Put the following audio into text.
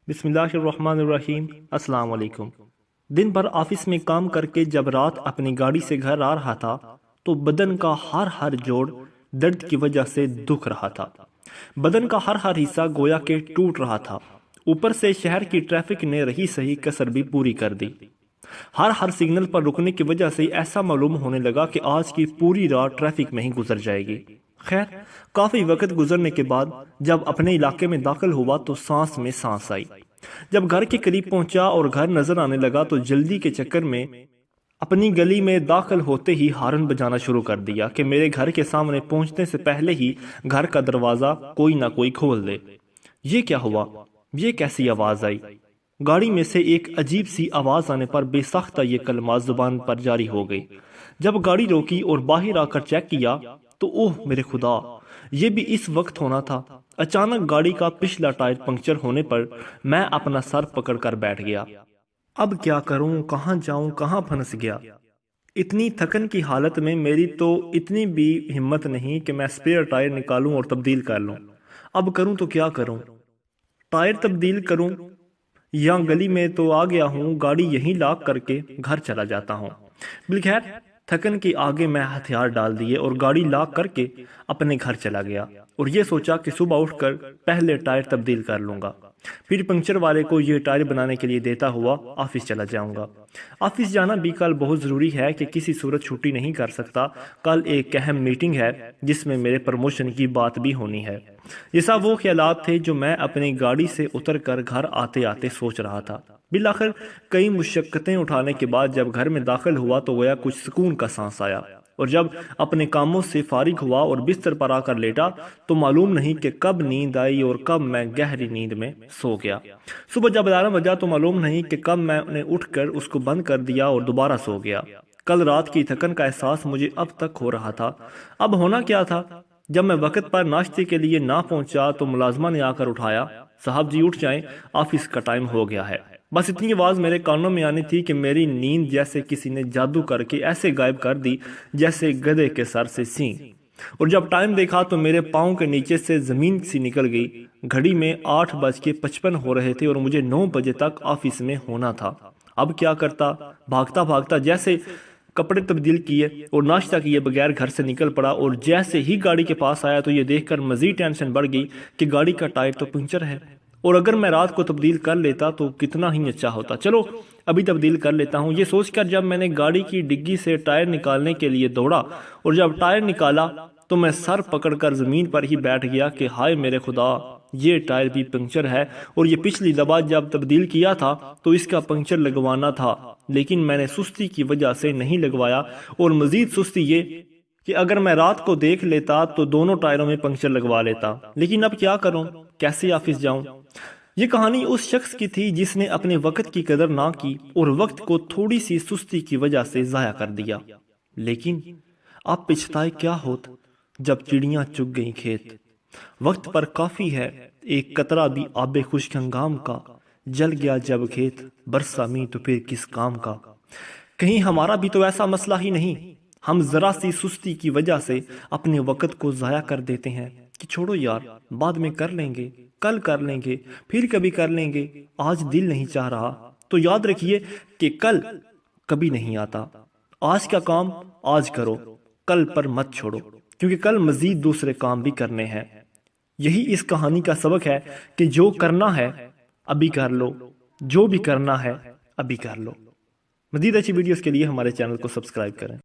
بسم اللہ الرحمن الرحیم۔ السلام علیکم۔ دن بھر آفس میں کام کر کے جب رات اپنی گاڑی سے گھر آ رہا تھا تو بدن کا ہر جوڑ درد کی وجہ سے دکھ رہا تھا۔ بدن کا ہر حصہ گویا کہ ٹوٹ رہا تھا۔ اوپر سے شہر کی ٹریفک نے رہی سہی کسر بھی پوری کر دی۔ ہر سگنل پر رکنے کی وجہ سے ایسا معلوم ہونے لگا کہ آج کی پوری رات ٹریفک میں ہی گزر جائے گی۔ خیر، کافی وقت گزرنے کے بعد جب اپنے علاقے میں داخل ہوا تو سانس میں سانس آئی۔ جب گھر کے قریب پہنچا اور گھر نظر آنے لگا تو جلدی کے چکر میں اپنی گلی میں داخل ہوتے ہی ہارن بجانا شروع کر دیا کہ میرے گھر کے سامنے پہنچنے سے پہلے ہی گھر کا دروازہ کوئی نہ کوئی کھول دے۔ یہ کیا ہوا؟ یہ کیسی آواز آئی؟ گاڑی میں سے ایک عجیب سی آواز آنے پر بے ساختہ یہ کلمات زبان پر جاری ہو گئی۔ جب گاڑی روکی اور باہر آ کر چیک کیا تو اوہ میرے خدا، یہ بھی اس وقت ہونا تھا۔ اچانک گاڑی کا پچھلا ٹائر پنکچر ہونے پر میں اپنا سر پکڑ کر بیٹھ گیا۔ اب کیا کروں، کہاں جاؤں، کہاں پھنس گیا؟ اتنی تھکن کی حالت میں میری تو اتنی بھی ہمت نہیں کہ میں اسپیئر ٹائر نکالوں اور تبدیل کر لوں۔ اب کروں تو کیا کروں؟ ٹائر تبدیل کروں یا گلی میں تو آ گیا ہوں، گاڑی یہیں لاک کر کے گھر چلا جاتا ہوں۔ بالخیر، تھکن کے آگے میں ہتھیار ڈال دیے اور گاڑی لاک کر کے اپنے گھر چلا گیا اور یہ سوچا کہ صبح اٹھ کر پہلے ٹائر تبدیل کر لوں گا، پھر پنکچر والے کو یہ ٹائر بنانے کے لیے دیتا ہوا آفس چلا جاؤں گا۔ آفس جانا بھی کل بہت ضروری ہے کہ کسی صورت چھٹی نہیں کر سکتا۔ کل ایک اہم میٹنگ ہے جس میں میرے پروموشن کی بات بھی ہونی ہے۔ یہ سب وہ خیالات تھے جو میں اپنی گاڑی سے اتر کر گھر آتے آتے سوچ رہا تھا۔ بالآخر کئی مشقتیں اٹھانے کے بعد جب گھر میں داخل ہوا تو گویا کچھ سکون کا سانس آیا، اور جب اپنے کاموں سے فارغ ہوا اور بستر پر آ کر لیٹا تو معلوم نہیں کہ کب نیند آئی اور کب میں گہری نیند میں سو گیا۔ صبح جب الارم بجا تو معلوم نہیں کہ کب میں نے اٹھ کر اس کو بند کر دیا اور دوبارہ سو گیا۔ کل رات کی تھکن کا احساس مجھے اب تک ہو رہا تھا۔ اب ہونا کیا تھا؟ جب میں وقت پر ناشتے کے لیے نہ پہنچا تو ملازمہ نے آ کر اٹھایا، صاحب جی اٹھ جائیں، آفس کا ٹائم ہو گیا ہے۔ بس اتنی آواز میرے کانوں میں آنی تھی کہ میری نیند جیسے کسی نے جادو کر کے ایسے غائب کر دی جیسے گدھے کے سر سے سینگ۔ اور جب ٹائم دیکھا تو میرے پاؤں کے نیچے سے زمین سی نکل گئی۔ گھڑی میں 8:55 ہو رہے تھے اور مجھے 9 بجے تک آفس میں ہونا تھا۔ اب کیا کرتا؟ بھاگتا بھاگتا جیسے کپڑے تبدیل کیے اور ناشتہ کیے بغیر گھر سے نکل پڑا، اور جیسے ہی گاڑی کے پاس آیا تو یہ دیکھ کر مزید ٹینشن بڑھ گئی کہ گاڑی کا ٹائر تو پنکچر ہے، اور اگر میں رات کو تبدیل کر لیتا تو کتنا ہی اچھا ہوتا۔ چلو ابھی تبدیل کر لیتا ہوں، یہ سوچ کر جب میں نے گاڑی کی ڈگی سے ٹائر نکالنے کے لیے دوڑا اور جب ٹائر نکالا تو میں سر پکڑ کر زمین پر ہی بیٹھ گیا کہ ہائے میرے خدا، یہ ٹائر بھی پنکچر ہے، اور یہ پچھلی دفعہ جب تبدیل کیا تھا تو اس کا پنکچر لگوانا تھا، لیکن میں نے سستی کی وجہ سے نہیں لگوایا، اور مزید سستی یہ کہ اگر میں رات کو دیکھ لیتا تو دونوں ٹائروں میں پنکچر لگوا لیتا۔ لیکن اب کیا کروں، کیسے آفس جاؤں؟ یہ کہانی اس شخص کی تھی جس نے اپنے وقت کی قدر نہ کی اور وقت کو تھوڑی سی سستی کی وجہ سے ضائع کر دیا۔ لیکن اب پچھتائے کیا ہوت جب چڑیاں چگ گئیں کھیت۔ وقت پر کافی ہے ایک قطرہ بھی آب خشک ہنگام کا، جل گیا جب کھیت برسا می تو پھر کس کام کا۔ کہیں ہمارا بھی تو ایسا مسئلہ ہی نہیں؟ ہم ذرا سی سستی کی وجہ سے اپنے وقت کو ضائع کر دیتے ہیں کہ چھوڑو یار، بعد میں کر لیں گے، کل کر لیں گے، پھر کبھی کر لیں گے، آج دل نہیں چاہ رہا۔ تو یاد رکھیے کہ کل کبھی نہیں آتا۔ آج کا کام آج کرو، کل پر مت چھوڑو، کیونکہ کل مزید دوسرے کام بھی کرنے ہیں۔ یہی اس کہانی کا سبق ہے کہ جو کرنا ہے ابھی کر لو، جو بھی کرنا ہے ابھی کر لو۔ مزید اچھی ویڈیوز کے لیے ہمارے چینل کو سبسکرائب کریں۔